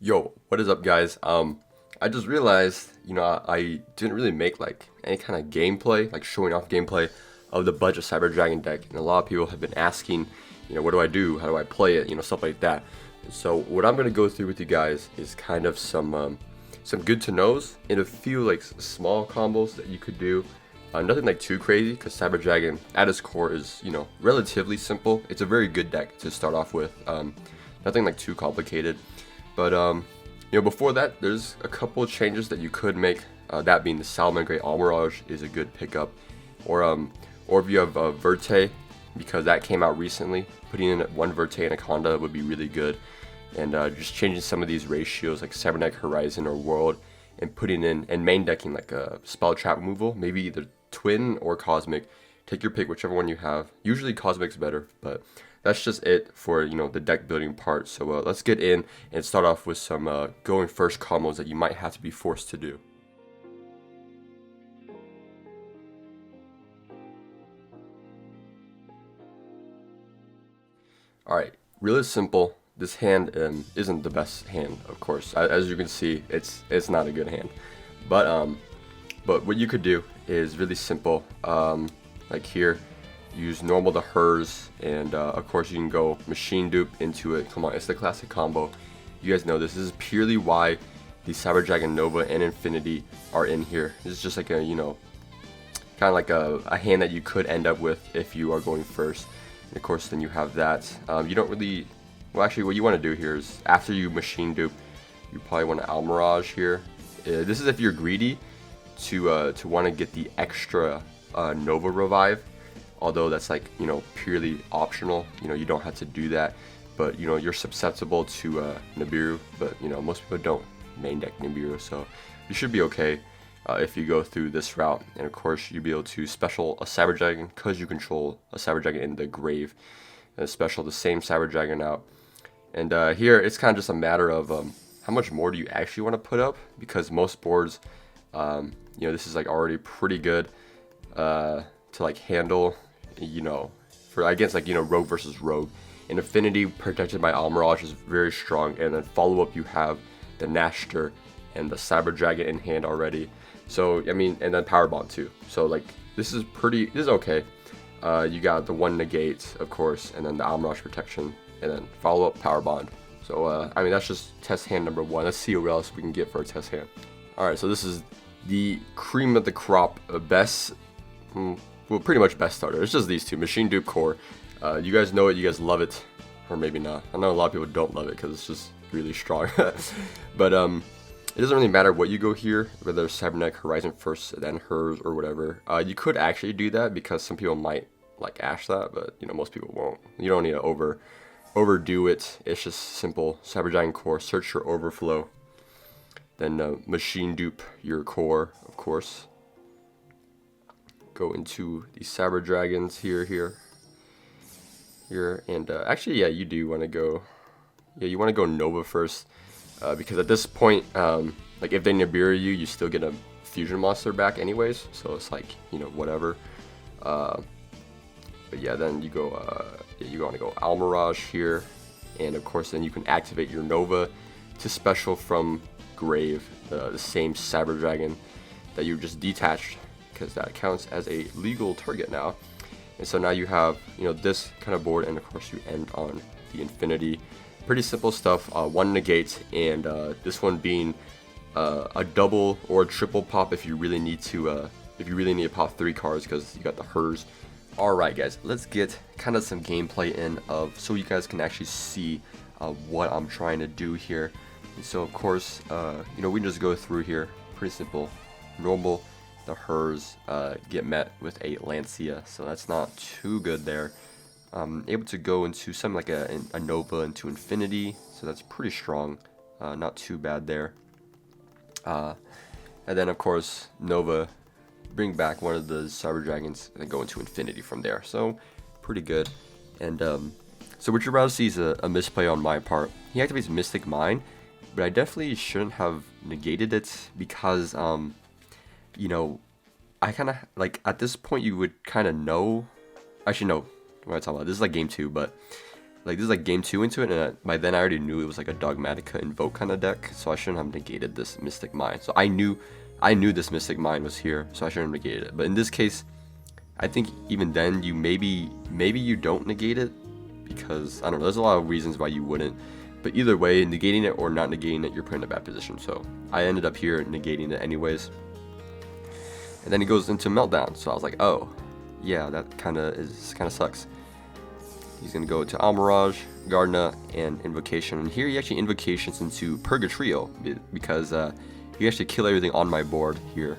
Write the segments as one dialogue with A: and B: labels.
A: Yo, what is up, guys? I just realized, I didn't really make like any kind of gameplay, like showing off gameplay of the budget Cyber Dragon deck, and a lot of people have been asking, what do I do? How do I play it? Stuff like that. And so what I'm gonna go through with you guys is kind of some good to knows and a few like small combos that you could do. Nothing like too crazy, because Cyber Dragon at its core is, relatively simple. It's a very good deck to start off with. Nothing like too complicated. But before that, there's a couple of changes that you could make. That being the Salamangreat Almirage is a good pickup, or if you have Verte, because that came out recently. Putting in one Verte Anaconda would be really good, and just changing some of these ratios like Cybernetic Horizon or World, and putting in and main decking like a spell trap removal, maybe either Twin or Cosmic. Take your pick, whichever one you have. Usually Cosmic's better, but that's just it for the deck building part. So let's get in and start off with some going first combos that you might have to be forced to do. All right, really simple. This hand isn't the best hand, of course. As you can see, it's not a good hand. But what you could do is really simple. Like here, use normal to hers, and of course you can go machine dupe into it. Come on, it's the classic combo. You guys know this. This is purely why the Cyber Dragon Nova and Infinity are in here. This is just like a kind of like a hand that you could end up with if you are going first. And of course, then you have that. You don't really. Well, actually, what you want to do here is after you machine dupe, you probably want to Almirage here. This is if you're greedy to want to get the extra Nova revive. Although that's like purely optional. You don't have to do that. But you're susceptible to Nibiru. But most people don't main deck Nibiru, so you should be okay if you go through this route. And of course, you'll be able to special a Cyber Dragon because you control a Cyber Dragon in the grave. And special the same Cyber Dragon out. And here it's kind of just a matter of how much more do you actually want to put up, because most boards, this is like already pretty good to like handle, for against like rogue versus rogue. And Affinity protected by Almirage is very strong, and then follow up you have the Nashter and the Cyber Dragon in hand already. So I mean, and then Power Bond too. So like this is okay. You got the one negate, of course, and then the Almirage protection, and then follow up Power Bond. So I mean, that's just test hand number one. Let's see what else we can get for a test hand. All right, so this is the cream of the crop, best. Well, pretty much best starter. It's just these two, Machine Dupe Core. You guys know it, you guys love it, or maybe not. I know a lot of people don't love it because it's just really strong. But it doesn't really matter what you go here, whether Cybernetic Horizon first, then hers, or whatever. You could actually do that because some people might like Ash that, but most people won't. You don't need to overdo it. It's just simple. Cyber Giant Core, search your overflow, then Machine Dupe your core, of course. Go into the Cyber Dragons here, and actually, yeah, you do want to go. Yeah, you want to go Nova first, because at this point, like if they Nibiru you, you still get a fusion monster back anyways. So it's like whatever. But yeah, then you go. You want to go Almirage here, and of course, then you can activate your Nova to special from Grave, the same Cyber Dragon that you just detached, because that counts as a legal target now. And so now you have this kind of board, and of course you end on the Infinity. Pretty simple stuff. One negate, and this one being a double or a triple pop if you really need to. If you really need to pop 3 cards because you got the hers. All right, guys, let's get kind of some gameplay in so you guys can actually see what I'm trying to do here. And so of course, we can just go through here. Pretty simple. Normal. The hers get met with a Lancia, so that's not too good there. Able to go into something like a Nova into Infinity, so that's pretty strong. Not too bad there. And then of course Nova, bring back one of the Cyber Dragons, and then go into Infinity from there. So pretty good. And so what you're about to see is a misplay on my part. He activates Mystic Mine, but I definitely shouldn't have negated it because I kind of like at this point you would kind of know. Actually, no. What am I talking about? This is like game 2, but Like this is like game 2 into it, and by then I already knew it was like a Dogmatika Invoked kind of deck, so I shouldn't have negated this Mystic Mine. So I knew this Mystic Mine was here, so I shouldn't have negated it. But in this case, I think even then you maybe you don't negate it, because I don't know, there's a lot of reasons why you wouldn't. But either way, negating it or not negating it, you're put in a bad position. So I ended up here negating it anyways. And then he goes into Meltdown, so I was like, oh, yeah, that kind of sucks. He's going to go to Almirage, Gardna, and Invocation. And here he actually Invocations into Purgatrio, because he actually kill everything on my board here.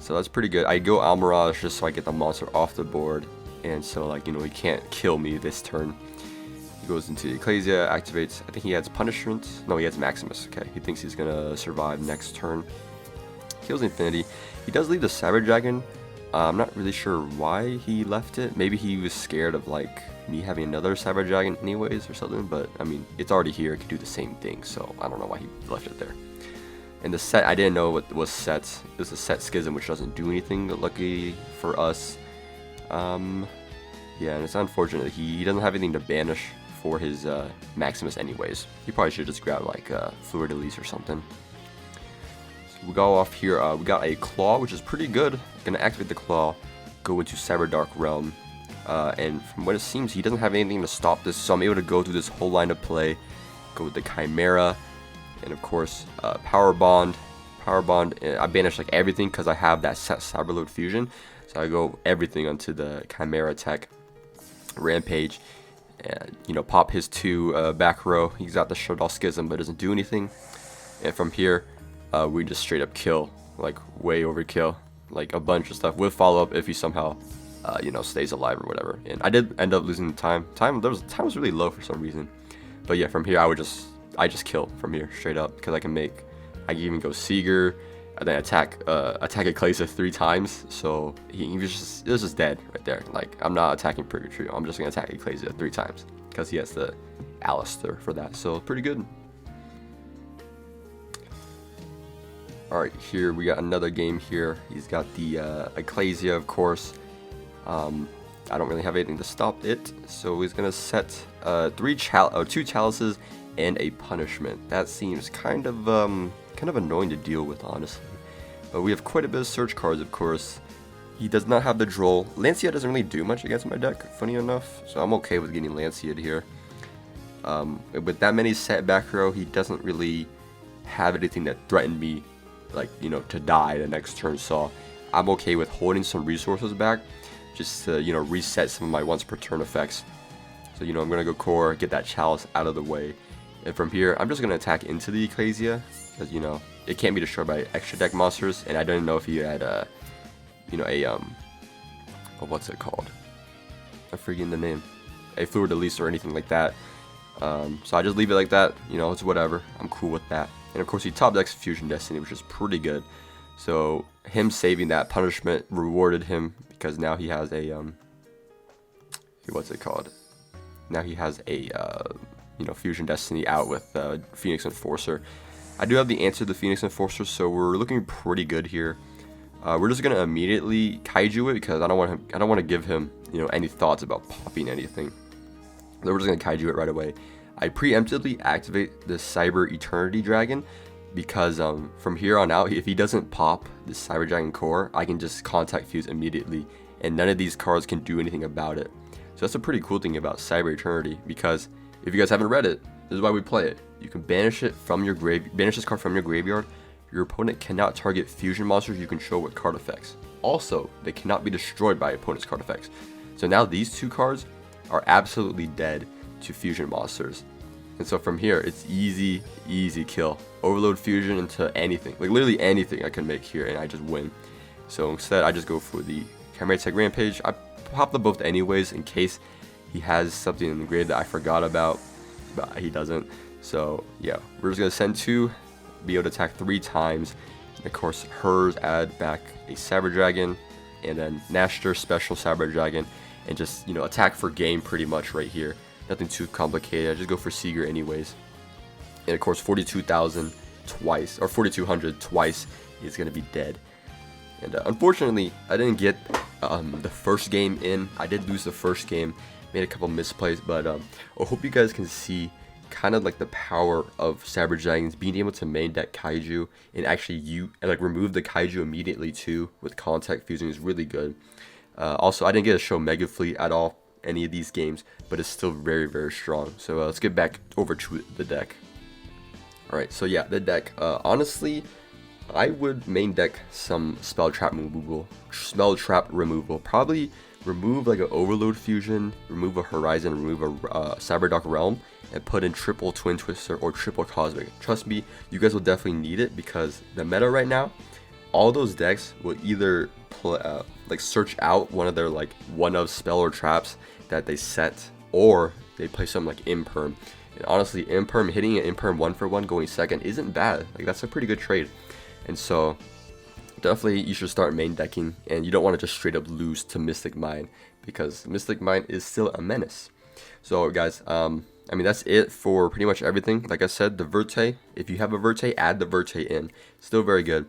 A: So that's pretty good. I go Almirage just so I get the monster off the board. And so, like, you know, he can't kill me this turn. He goes into Ecclesia, activates, I think he has Punishment. No, he has Maximus. Okay, he thinks he's going to survive next turn. Kills Infinity. He does leave the Cyber Dragon. I'm not really sure why he left it. Maybe he was scared of, like, me having another Cyber Dragon anyways or something, but I mean, it's already here, it could do the same thing, so I don't know why he left it there. And the set, I didn't know what was set. It was a set Schism, which doesn't do anything, lucky for us. Yeah, and it's unfortunate. He doesn't have anything to banish for his Maximus anyways. He probably should just grab like Fluid Elise or something. So we go off here, we got a Claw, which is pretty good. Gonna activate the Claw, go into Cyber Dark Realm. And from what it seems, he doesn't have anything to stop this, so I'm able to go through this whole line of play, go with the Chimera, and of course, Power Bond. I banish like everything because I have that set Cyberload Fusion, so I go everything onto the Chimera tech, Rampage, and, you know, pop his 2 back row. He's got the Showdoll Schism, but doesn't do anything. And from here, we just straight up kill, like way overkill, like a bunch of stuff with follow up if he somehow you know, stays alive or whatever. And I did end up losing time. Time was really low for some reason. But yeah, from here I just kill from here straight up, because I can even go Seeger and then attack Ecclesia 3 times. So he was just dead right there. Like, I'm not attacking Purgatrio. I'm just gonna attack Ecclesia 3 times because he has the Alistair for that. So pretty good. Alright, here we got another game here. He's got the Ecclesia, of course. I don't really have anything to stop it, so he's gonna set 2 chalices and a punishment. That seems kind of annoying to deal with, honestly. But we have quite a bit of search cards, of course. He does not have the Droll. Lancia doesn't really do much against my deck, funny enough, so I'm okay with getting Lancia here. With that many set back row, he doesn't really have anything that threatened me, like, you know, to die the next turn, so I'm okay with holding some resources back, just to, you know, reset some of my once per turn effects. So, you know, I'm gonna go core, get that chalice out of the way, and from here I'm just gonna attack into the Ecclesia, because, you know, it can't be destroyed by extra deck monsters, and I didn't know if he had you know, what's it called? I'm forgetting the name. A Fluid Elise or anything like that. So I just leave it like that. You know, it's whatever. I'm cool with that. And of course, he top decks Fusion Destiny, which is pretty good. So him saving that punishment rewarded him, because now he has a what's it called? Now he has a you know, Fusion Destiny out with Phoenix Enforcer. I do have the answer to the Phoenix Enforcer, so we're looking pretty good here. We're just gonna immediately kaiju it, because I don't want to give him, you know, any thoughts about popping anything. So we're just gonna kaiju it right away. I preemptively activate the Cyber Eternity Dragon, because from here on out, if he doesn't pop the Cyber Dragon core, I can just contact fuse immediately, and none of these cards can do anything about it. So that's a pretty cool thing about Cyber Eternity, because if you guys haven't read it, this is why we play it. You can banish it from your banish this card from your graveyard. Your opponent cannot target fusion monsters you control with card effects. Also, they cannot be destroyed by opponent's card effects. So now these 2 cards are absolutely dead to fusion monsters. And so from here, it's easy kill. Overload fusion into anything. Like literally anything I can make here, and I just win. So instead, I just go for the Chimera Tech Rampage. I pop them both anyways in case he has something in the grave that I forgot about, but he doesn't. So yeah, we're just gonna send 2, be able to attack 3 times. And of course, hers add back a Cyber Dragon, and then Nashter special Cyber Dragon, and just, you know, attack for game pretty much right here. Nothing too complicated. I just go for Seeger anyways. And of course, 42,000 twice, or 4,200 twice, is gonna be dead. And unfortunately, I didn't get the first game in. I did lose the first game. made a couple misplays, but I hope you guys can see kind of like the power of Cyber Dragons being able to main deck Kaiju and actually like remove the Kaiju immediately too with contact fusing is really good. Also, I didn't get to show Mega Fleet at all any of these games, but it's still very, very strong. So let's get back over to the deck. Alright, so yeah, the deck, honestly, I would main deck some spell trap removal. Probably remove like an Overload Fusion, remove a Horizon, remove a Cyberdark Realm, and put in triple Twin Twister or triple Cosmic. Trust me, you guys will definitely need it because the meta right now, all those decks will either like search out one of their like one-of spell or traps that they set, or they play something like Imperm. And honestly, Imperm, hitting an Imperm 1-for-1 going second isn't bad. Like, that's a pretty good trade. And so definitely you should start main decking, and you don't want to just straight up lose to Mystic Mine because Mystic Mine is still a menace. So guys, I mean, that's it for pretty much everything. Like I said, the Verte, if you have a Verte, add the Verte in. Still very good.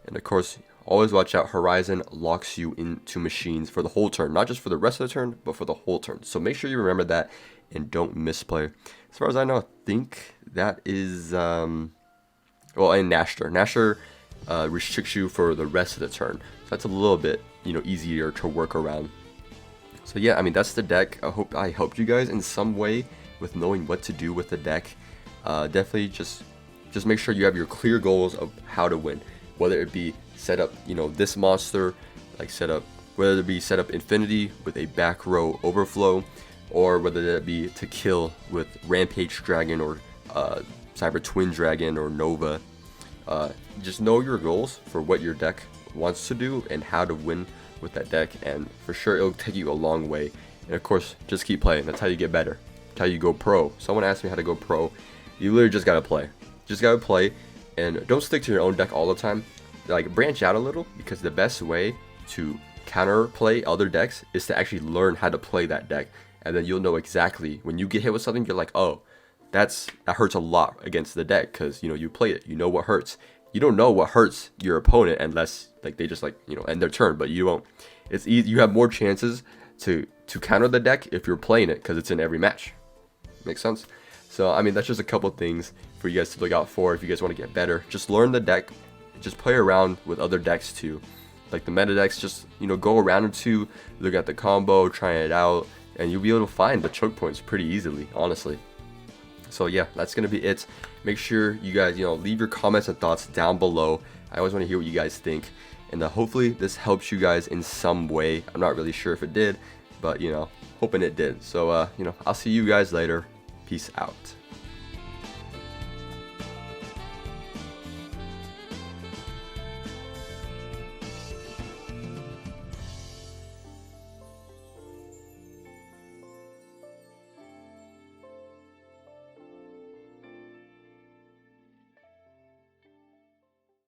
A: And of course, always watch out, Horizon locks you into machines for the whole turn. Not just for the rest of the turn, but for the whole turn. So make sure you remember that and don't misplay. As far as I know, I think that is, well, and Nashor. Nashor restricts you for the rest of the turn. So that's a little bit, you know, easier to work around. So yeah, I mean, that's the deck. I hope I helped you guys in some way with knowing what to do with the deck. Definitely just make sure you have your clear goals of how to win. Whether it be set up, you know, this monster, like whether it be set up Infinity with a back row overflow, or whether that be to kill with Rampage Dragon or Cyber Twin Dragon or Nova. Just know your goals for what your deck wants to do and how to win with that deck, and for sure it'll take you a long way. And of course, just keep playing. That's how you get better. That's how you go pro. Someone asked me how to go pro. You literally just gotta play. Just gotta play, and don't stick to your own deck all the time. Like, branch out a little, because the best way to counter play other decks is to actually learn how to play that deck. And then you'll know exactly when you get hit with something, you're like, oh, that hurts a lot against the deck, because you know you play it. You know what hurts. You don't know what hurts your opponent unless like they just like, you know, end their turn. But you won't. It's easy. You have more chances to counter the deck if you're playing it because it's in every match. Makes sense. So I mean, that's just a couple things for you guys to look out for if you guys want to get better. Just learn the deck. Just play around with other decks too, like the meta decks. Just, you know, go around or two, look at the combo, try it out, and you'll be able to find the choke points pretty easily, honestly. So yeah, that's gonna be it. Make sure you guys, you know, leave your comments and thoughts down below. I always want to hear what you guys think, and hopefully this helps you guys in some way. I'm not really sure if it did, but you know, hoping it did. So you know, I'll see you guys later. Peace out.